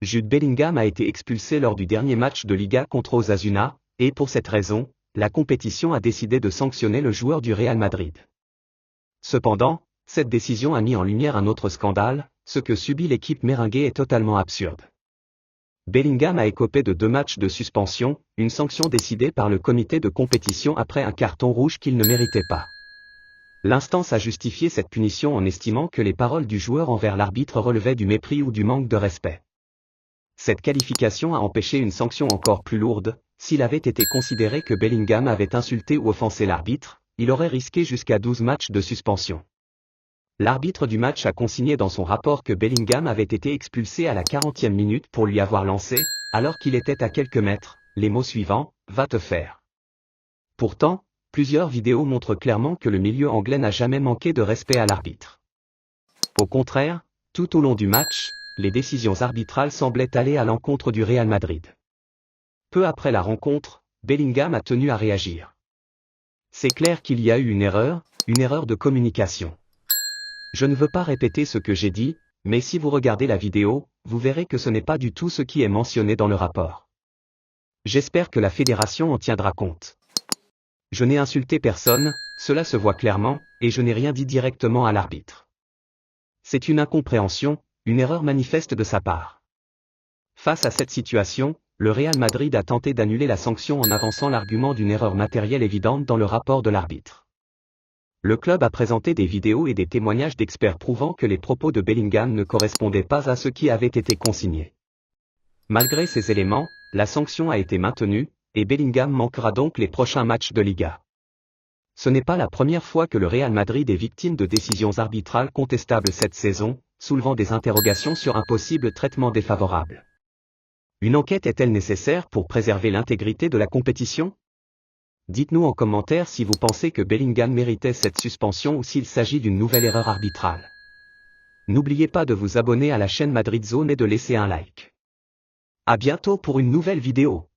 Jude Bellingham a été expulsé lors du dernier match de Liga contre Osasuna, et pour cette raison, la compétition a décidé de sanctionner le joueur du Real Madrid. Cependant, cette décision a mis en lumière un autre scandale, ce que subit l'équipe merengue est totalement absurde. Bellingham a écopé de 2 matchs de suspension, une sanction décidée par le comité de compétition après un carton rouge qu'il ne méritait pas. L'instance a justifié cette punition en estimant que les paroles du joueur envers l'arbitre relevaient du mépris ou du manque de respect. Cette qualification a empêché une sanction encore plus lourde. S'il avait été considéré que Bellingham avait insulté ou offensé l'arbitre, il aurait risqué jusqu'à 12 matchs de suspension. L'arbitre du match a consigné dans son rapport que Bellingham avait été expulsé à la 40e minute pour lui avoir lancé, alors qu'il était à quelques mètres, les mots suivants, « Va te faire ». Pourtant, plusieurs vidéos montrent clairement que le milieu anglais n'a jamais manqué de respect à l'arbitre. Au contraire, tout au long du match, les décisions arbitrales semblaient aller à l'encontre du Real Madrid. Peu après la rencontre, Bellingham a tenu à réagir. C'est clair qu'il y a eu une erreur de communication. Je ne veux pas répéter ce que j'ai dit, mais si vous regardez la vidéo, vous verrez que ce n'est pas du tout ce qui est mentionné dans le rapport. J'espère que la fédération en tiendra compte. Je n'ai insulté personne, cela se voit clairement, et je n'ai rien dit directement à l'arbitre. C'est une incompréhension, une erreur manifeste de sa part. Face à cette situation, le Real Madrid a tenté d'annuler la sanction en avançant l'argument d'une erreur matérielle évidente dans le rapport de l'arbitre. Le club a présenté des vidéos et des témoignages d'experts prouvant que les propos de Bellingham ne correspondaient pas à ce qui avait été consigné. Malgré ces éléments, la sanction a été maintenue, et Bellingham manquera donc les prochains matchs de Liga. Ce n'est pas la première fois que le Real Madrid est victime de décisions arbitrales contestables cette saison, soulevant des interrogations sur un possible traitement défavorable. Une enquête est-elle nécessaire pour préserver l'intégrité de la compétition ? Dites-nous en commentaire si vous pensez que Bellingham méritait cette suspension ou s'il s'agit d'une nouvelle erreur arbitrale. N'oubliez pas de vous abonner à la chaîne Madrid Zone et de laisser un like. À bientôt pour une nouvelle vidéo.